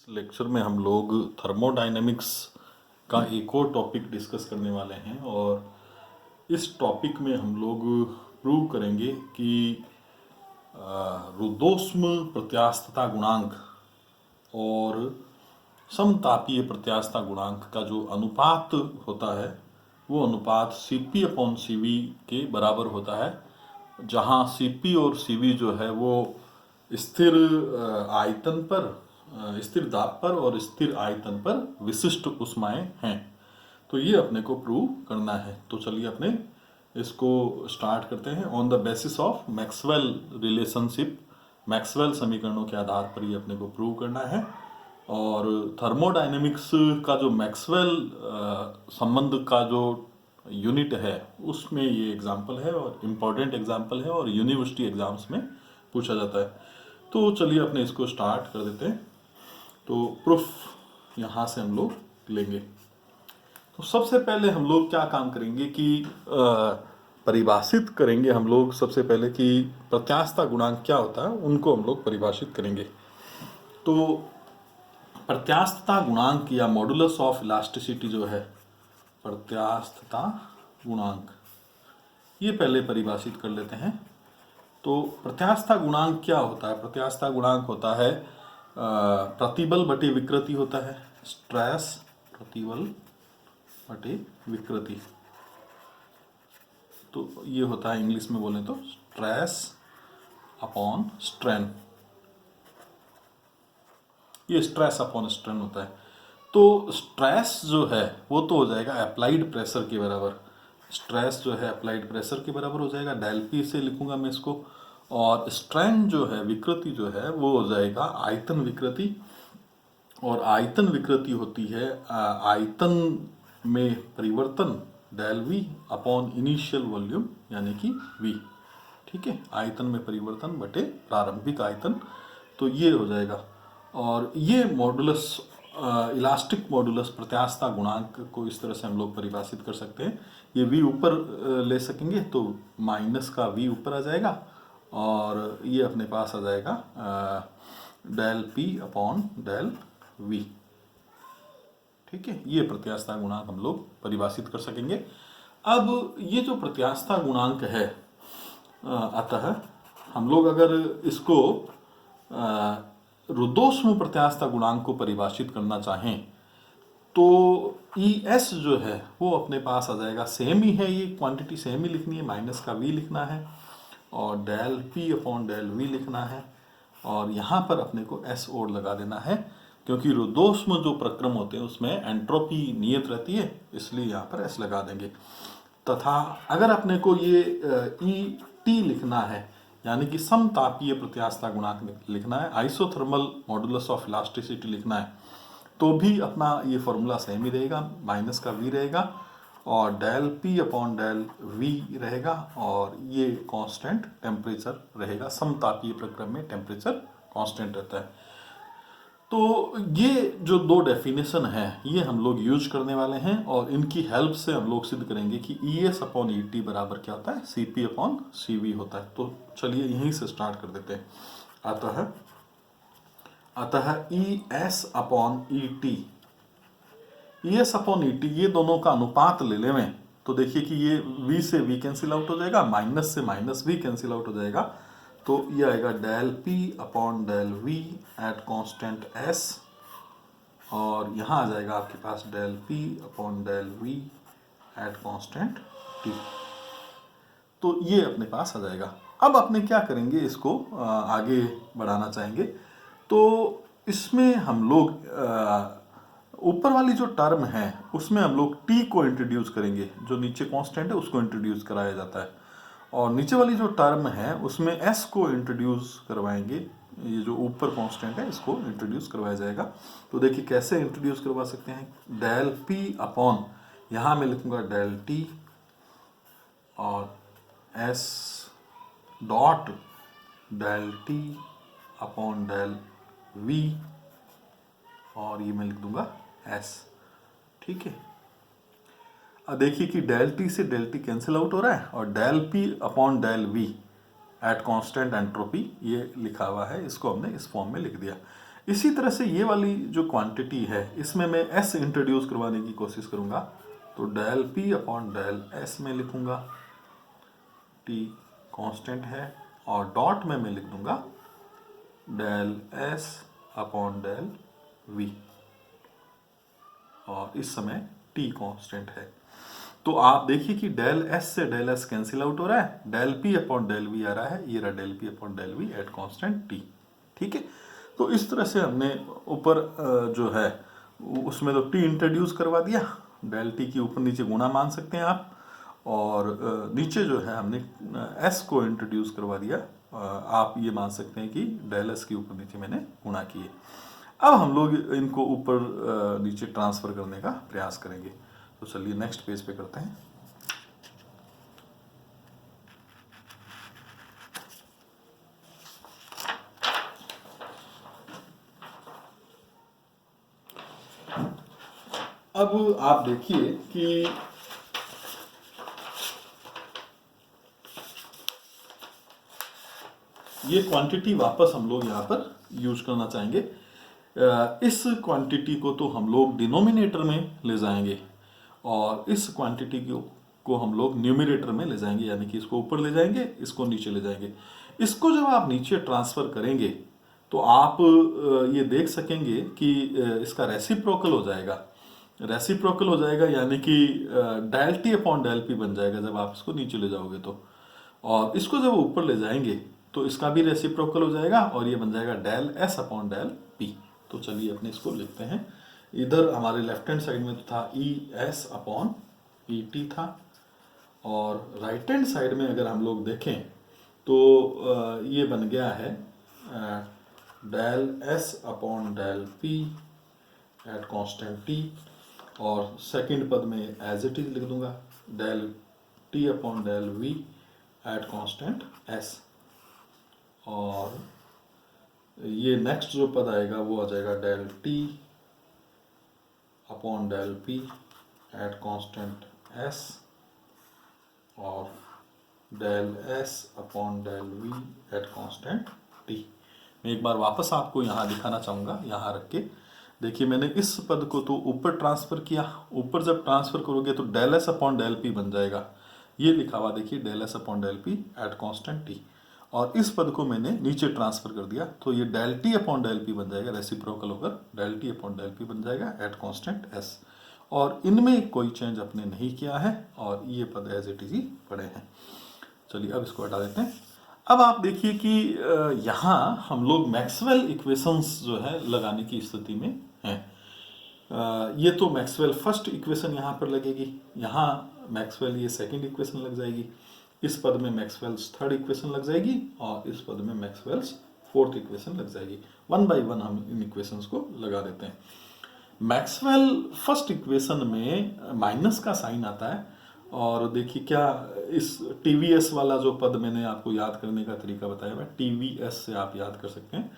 Lecture में हम लोग थर्मोडायनेमिक्स का एक और टॉपिक डिस्कस करने वाले हैं और इस टॉपिक में हम लोग प्रूव करेंगे कि रुद्धोष्म प्रत्यास्थता गुणांक और समतापीय प्रत्यास्थता गुणांक का जो अनुपात होता है वो अनुपात Cp अपॉन Cv के बराबर होता है, जहाँ Cp और Cv जो है वो स्थिर आयतन पर, स्थिर दाब पर और स्थिर आयतन पर विशिष्ट ऊष्माएं हैं। तो ये अपने को प्रूव करना है। तो चलिए अपने इसको स्टार्ट करते हैं। On the basis of Maxwell relationship, Maxwell समीकरणों के आधार पर ये अपने को प्रूव करना है। और थर्मोडायनेमिक्स का जो मैक्सवेल संबंध का जो यूनिट है उसमें ये एग्जाम्पल है और इम्पॉर्टेंट एग्जाम्पल है और यूनिवर्सिटी एग्जाम्स में पूछा जाता है। तो चलिए अपने इसको स्टार्ट कर देते हैं। तो प्रूफ यहाँ से हम लोग लेंगे। तो सबसे पहले हम लोग क्या काम करेंगे कि परिभाषित करेंगे हम लोग सबसे पहले कि प्रत्यास्थता गुणांक क्या होता है, उनको हम लोग परिभाषित करेंगे। तो प्रत्यास्थता गुणांक या मॉडुलस ऑफ इलास्टिसिटी जो है, प्रत्यास्थता गुणांक, ये पहले परिभाषित कर लेते हैं। तो प्रत्यास्थता गुणांक क्या होता है? प्रत्यास्थता गुणांक होता है प्रतिबल बटे विकृति होता है, स्ट्रेस प्रतिबल बटे विकृति। तो ये होता है, इंग्लिश में बोलें तो स्ट्रेस अपॉन स्ट्रेन। ये स्ट्रेस अपॉन स्ट्रेन होता है। तो स्ट्रेस जो है वो तो हो जाएगा अप्लाइड प्रेशर के बराबर। स्ट्रेस जो है अप्लाइड प्रेशर के बराबर हो जाएगा, डेल पी से लिखूंगा मैं इसको। और स्ट्रेन जो है, विकृति जो है, वो हो जाएगा आयतन विकृति। और आयतन विकृति होती है आयतन में परिवर्तन del v upon initial volume यानी कि वी। ठीक है, आयतन में परिवर्तन बटे प्रारंभिक आयतन। तो ये हो जाएगा। और ये मॉडुलस, इलास्टिक मॉडुलस प्रत्यास्थता गुणांक को इस तरह से हम लोग परिभाषित कर सकते हैं। ये v ऊपर ले सकेंगे तो माइनस का v ऊपर आ जाएगा और ये अपने पास आ जाएगा del p upon del v। ठीक है, ये प्रत्यास्थता गुणांक हम लोग परिभाषित कर सकेंगे। अब ये जो प्रत्यास्थता गुणांक है, अतः हम लोग अगर इसको रुद्धोष्म प्रत्यास्थता गुणांक को परिभाषित करना चाहें तो ES जो है वो अपने पास आ जाएगा, सेम ही है, ये क्वांटिटी सेम ही लिखनी है, माइनस का v लिखना है और del p upon del v लिखना है। और यहाँ पर अपने को S और लगा देना है, क्योंकि रुद्धोष्म जो प्रक्रम होते हैं उसमें एंट्रोपी नियत रहती है, इसलिए यहाँ पर S लगा देंगे। तथा अगर अपने को ये ET लिखना है यानी कि समतापीय प्रत्यास्थता गुणांक लिखना है, आइसोथर्मल मॉडुलस ऑफ इलास्टिसिटी लिखना है, तो भी अपना ये फॉर्मूला सेम ही रहेगा, माइनस का v रहेगा और del p upon del v रहेगा और ये कांस्टेंट टेम्परेचर रहेगा। समतापीय प्रक्रम में टेम्परेचर कांस्टेंट रहता है। तो ये जो दो डेफिनेशन है ये हम लोग यूज करने वाले हैं और इनकी हेल्प से हम लोग सिद्ध करेंगे कि ES अपॉन ET बराबर क्या होता है, CP अपॉन CV होता है। तो चलिए यहीं से स्टार्ट कर देते हैं। अतः ES upon ET, ES upon ET ये दोनों का अनुपात ले लें तो देखिए कि ये V से V कैंसिल आउट हो जाएगा, माइनस से माइनस V कैंसिल आउट हो जाएगा। तो ये आएगा del P upon del V at constant S और यहाँ आ जाएगा आपके पास del P upon del V at constant T। तो ये अपने पास आ जाएगा। अब अपने क्या करेंगे, इसको आगे बढ़ाना चाहेंगे तो इसमें हम लोग ऊपर वाली जो टर्म है उसमें हम लोग t को इंट्रोड्यूस करेंगे, जो नीचे कांस्टेंट है उसको इंट्रोड्यूस कराया जाता है, और नीचे वाली जो टर्म है उसमें s को इंट्रोड्यूस करवाएंगे। ये जो ऊपर कांस्टेंट है इसको इंट्रोड्यूस करवाया जाएगा। तो देखिए कैसे इंट्रोड्यूस करवा सकते हैं, डेल p अपॉन, यहाँ मैं लिखूंगा डेल t और s dot del t upon del v और ये मैं लिख दूंगा s। ठीक है, अब देखिए कि डेल टी से डेल टी कैंसिल आउट हो रहा है और del p upon del v at constant entropy ये लिखा हुआ है, इसको हमने इस फॉर्म में लिख दिया। इसी तरह से ये वाली जो क्वांटिटी है इसमें मैं s इंट्रोड्यूस करवाने की कोशिश करूंगा, तो del p upon del s में लिखूंगा, t कांस्टेंट है, और डॉट में मैं लिख दूंगा del s upon del v, और इस समय t कांस्टेंट है। तो आप देखिए कि डेल s से डेल s कैंसिल आउट हो रहा है, del p upon del v आ रहा है, ये रहा del p upon del v at constant t। ठीक है, तो इस तरह से हमने ऊपर जो है उसमें तो t इंट्रोड्यूस करवा दिया, डेल t की ऊपर नीचे गुणा मान सकते हैं आप, और नीचे जो है हमने s को इंट्रोड्यूस करवा दिया, आप ये मान सकते हैं कि डेल s के ऊपर नीचे मैंने गुणा किए। अब हम लोग इनको ऊपर नीचे ट्रांसफर करने का प्रयास करेंगे। तो चलिए नेक्स्ट पेज पे करते हैं। अब आप देखिए कि ये क्वांटिटी वापस हम लोग यहाँ पर यूज करना चाहेंगे। इस क्वांटिटी को तो हम लोग डिनोमिनेटर में ले जाएंगे, और इस क्वांटिटी को हम लोग न्यूमरेटर में ले जाएंगे, यानी कि इसको ऊपर ले जाएंगे, इसको नीचे ले जाएंगे। इसको जब आप नीचे ट्रांसफर करेंगे तो आप ये देख सकेंगे कि इसका रेसिप्रोकल हो जाएगा, रेसिप्रोकल हो जाएगा, यानी कि del T upon del p बन जाएगा जब आप इसको नीचे ले जाओगे तो। और इसको जब ऊपर ले जाएंगे तो इसका भी रेसिप्रोकल हो जाएगा, और ये बन जाएगा del S upon del p. तो चलिए अपने इसको लिखते हैं। इधर हमारे लेफ्ट हैंड साइड में तो था E S upon E T था, और राइट हैंड साइड में अगर हम लोग देखें तो ये बन गया है del S upon del P at constant T, और सेकंड पद में एज इट इज लिख दूंगा del T upon del V at constant S, और ये नेक्स्ट जो पद आएगा वो आ जाएगा del T upon del P at constant S, और del S upon del V at constant T. मैं एक बार वापस आपको यहाँ दिखाना चाहूँगा, यहाँ रख के देखिए मैंने इस पद को तो ऊपर ट्रांसफर किया, ऊपर जब ट्रांसफर करोगे तो del S upon del p बन जाएगा, ये लिखा हुआ देखिए del S upon del P at constant T, और इस पद को मैंने नीचे ट्रांसफर कर दिया तो ये del T upon del p बन जाएगा, रेसिप्रोकल होकर del T upon del p बन जाएगा एट कांस्टेंट एस, और इनमें कोई चेंज अपने नहीं किया है, और ये पद एज इट इज ही पड़े हैं। चलिए अब इसको हटा देते हैं। अब आप देखिए कि यहाँ हम लोग मैक्सवेल इक्वेशंस जो है लगाने की स्थिति में हैं। ये तो मैक्सवेल फर्स्ट इक्वेशन यहाँ पर लगेगी, यहाँ मैक्सवेल ये सेकंड इक्वेशन लग जाएगी, इस पद में मैक्सवेल्स थर्ड इक्वेशन लग जाएगी, और इस पद में मैक्सवेल्स फोर्थ इक्वेशन लग जाएगी। वन बाय वन हम इन इक्वेशंस को लगा देते हैं। मैक्सवेल फर्स्ट इक्वेशन में माइनस का साइन आता है, और देखिए क्या इस टीवीएस वाला जो पद मैंने आपको याद करने का तरीका बताया है, टीवीएस से आप याद कर सकते हैं।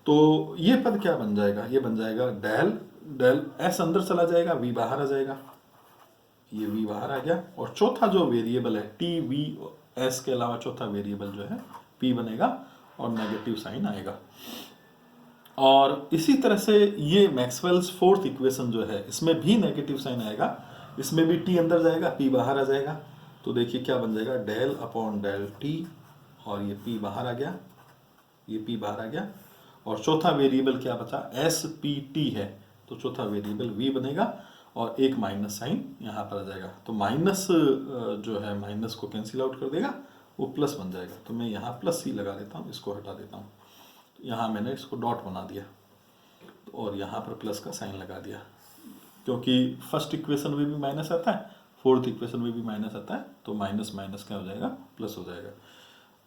तो ये पद क्या बन जाएगा, ये बन जाएगा डेल डेल एस अंदर चला जाएगा, वी बाहर आ जाएगा, ये वी बाहर आ गया, और चौथा जो वेरिएबल है टी वी एस के अलावा चौथा वेरिएबल जो है पी बनेगा, और नेगेटिव साइन आएगा। और इसी तरह से ये मैक्सवेल्स फोर्थ इक्वेशन जो है इसमें भी नेगेटिव साइन आएगा, इसमें भी टी अंदर जाएगा, पी बाहर आ जाएगा। तो देखिए क्या बन जाएगा डेल अपॉन डेल टी, और ये पी बाहर आ गया, ये पी बाहर आ गया, और चौथा वेरिएबल क्या बचा, एस पी टी है, तो चौथा वेरिएबल वी बनेगा, और एक माइनस साइन यहाँ पर आ जाएगा। तो माइनस जो है माइनस को कैंसिल आउट कर देगा, वो प्लस बन जाएगा। तो मैं यहाँ प्लस ही लगा देता हूँ, इसको हटा देता हूँ, यहाँ मैंने इसको डॉट बना दिया, और यहाँ पर प्लस का साइन लगा दिया, क्योंकि फर्स्ट इक्वेशन में भी माइनस आता है, फोर्थ इक्वेशन में भी माइनस आता है, तो माइनस माइनस क्या हो जाएगा, प्लस हो जाएगा।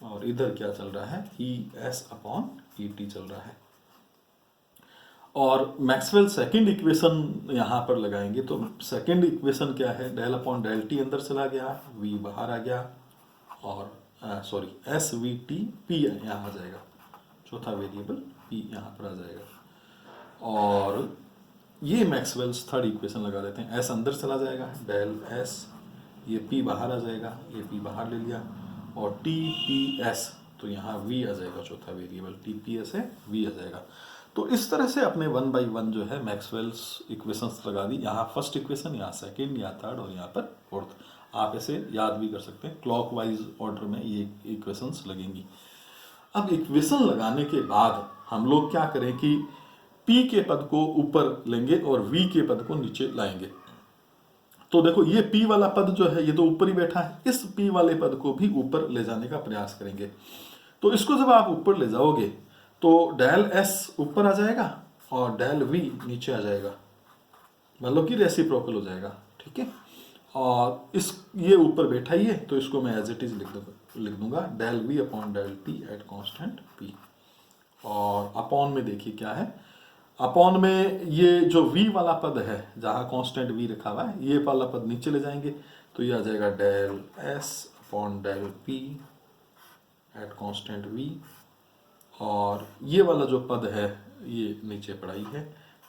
और इधर क्या चल रहा है, E S upon E T चल रहा है। और मैक्सवेल सेकंड इक्वेशन यहाँ पर लगाएंगे, तो सेकंड इक्वेशन क्या है, डेल अपॉन डेल टी अंदर चला गया, वी बाहर आ गया, और sorry S V T P यहाँ आ जाएगा, चौथा वेरिएबल पी यहाँ पर आ जाएगा। और ये मैक्सवेल्स थर्ड इक्वेशन लगा देते हैं, एस अंदर चला जाएगा, डेल एस, ये पी बाहर आ जाएगा, ये पी बाहर ले लिया, और टी पी एस, तो यहाँ वी आ जाएगा, चौथा वेरिएबल टी पी एस है, वी आ जाएगा। तो इस तरह से अपने 1 by 1 जो है मैक्सवेल्स इक्वेशंस लगा दी। यहाँ फर्स्ट इक्वेशन, यहाँ सेकंड, यहाँ थर्ड और यहाँ पर फोर्थ। आप ऐसे याद भी कर सकते हैं, क्लॉकवाइज ऑर्डर में ये इक्वेशंस लगेंगी। अब इक्वेशन लगाने के बाद हम लोग क्या करें कि P के पद को ऊपर लेंगे और V के पद को नीचे लाएंगे। तो देखो ये P वाला पद जो है ये तो ऊपर ही बैठा है, इस P वाले पद को भी ऊपर ले जाने का प्रयास करेंगे। तो इसको जब आप ऊपर ले जाओगे तो डेल S ऊपर आ जाएगा और डेल V नीचे आ जाएगा, मतलब कि रेसिप्रोकल हो जाएगा, ठीक है। और इस ये ऊपर बैठा ही है तो इसको मैं एज इट इज लिख दूंगा del V upon del T at constant P। और अपॉन में देखिए क्या है, अपॉन में ये जो V वाला पद है जहाँ कांस्टेंट V रखा हुआ है, ये वाला पद नीचे ले जाएंगे तो ये आ जाएगा del S upon del P at constant V। और ये वाला जो पद है ये नीचे पड़ा ही है,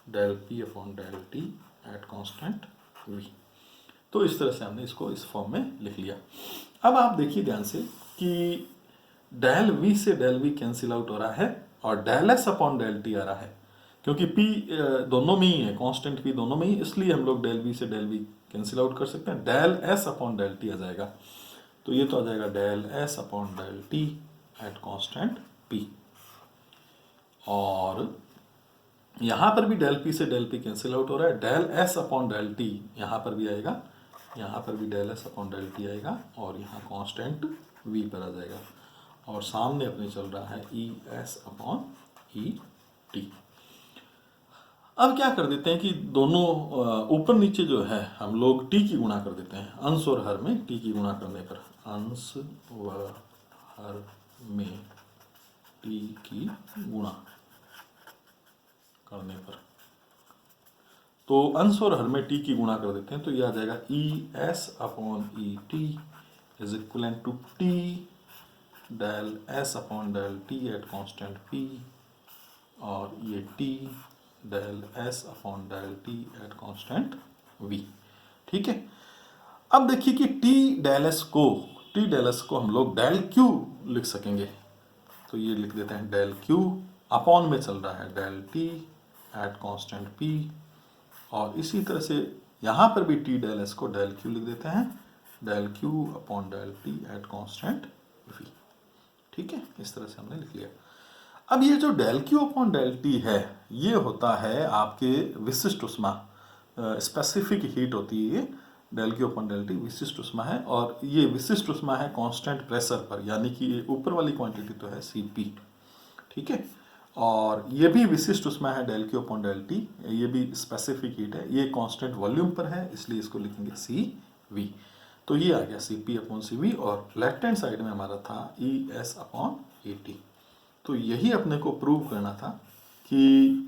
del P upon del T at constant V। तो इस तरह से हमने इसको इस फॉर्म में लिख लिया। अब आप देखिए ध्यान से कि डेल V से डेल V कैंसिल आउट हो रहा है और del S upon del T आ रहा है, क्योंकि P दोनों में ही है, कांस्टेंट P दोनों में ही, इसलिए हम लोग डेल V से डेल V कैंसिल आउट कर सकते हैं। Del S upon del T आ जाएगा, तो ये तो आ जाएगा del S upon del T at constant P। और यहाँ पर भी डेल P से डेल P कैंसिल आउट हो रहा है, del S upon del T यहाँ पर भी आएगा, यहाँ पर भी del S upon del T आएगा और यहाँ कांस्टेंट V पर आ जाएगा। और सामने अपने चल रहा है ES अपॉन ET। अब क्या कर देते हैं कि दोनों ऊपर नीचे जो है हम लोग T की गुणा कर देते हैं। अंश और हर में T की गुणा करने पर, अंश व हर में T की गुणा करने पर, तो अंश और हर में T की गुणा कर देते हैं तो ये आ जाएगा ES upon ET is equal to T del S upon del T at constant P, और ये T del S upon del T at constant V, ठीक है। अब देखिए कि T डेल S को हम लोग डेल Q लिख सकेंगे, तो ये लिख देते हैं डेल Q, अपॉन में चल रहा है del T at constant P। और इसी तरह से यहाँ पर भी T डेल S को डेल Q लिख देते हैं, del Q upon del T at constant V, ठीक है। इस तरह से हमने लिख लिया। अब ये जो del Q upon del T है ये होता है आपके विशिष्ट उष्मा, स्पेसिफिक हीट होती है ये, del Q upon del T विशिष्ट उष्मा है। और ये विशिष्ट उष्मा है कांस्टेंट प्रेशर पर, यानी कि ये ऊपर वाली क्वांटिटी तो है Cp, ठीक है। और ये भी विशिष्ट उष्मा है del Q upon del T, ये भी स्पेसिफिक हीट है, ये कांस्टेंट वॉल्यूम पर है इसलिए इसको लिखेंगे Cv। तो ये आ गया Cp अपॉन Cv, और लेफ्ट हैंड साइड में हमारा था ES अपॉन ET। तो यही अपने को प्रूव करना था कि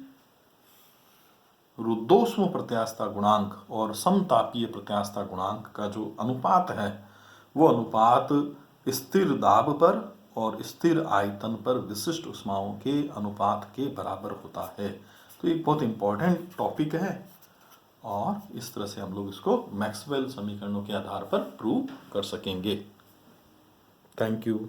रुद्धोष्म प्रत्यास्थता गुणांक और समतापीय प्रत्यास्थता गुणांक का जो अनुपात है वो अनुपात स्थिर दाब पर और स्थिर आयतन पर विशिष्ट ऊष्माओं के अनुपात के बराबर होता है। तो एक बहुत इंपॉर्टेंट टॉपिक है और इस तरह से हम लोग इसको मैक्सवेल समीकरणों के आधार पर प्रूव कर सकेंगे। Thank you.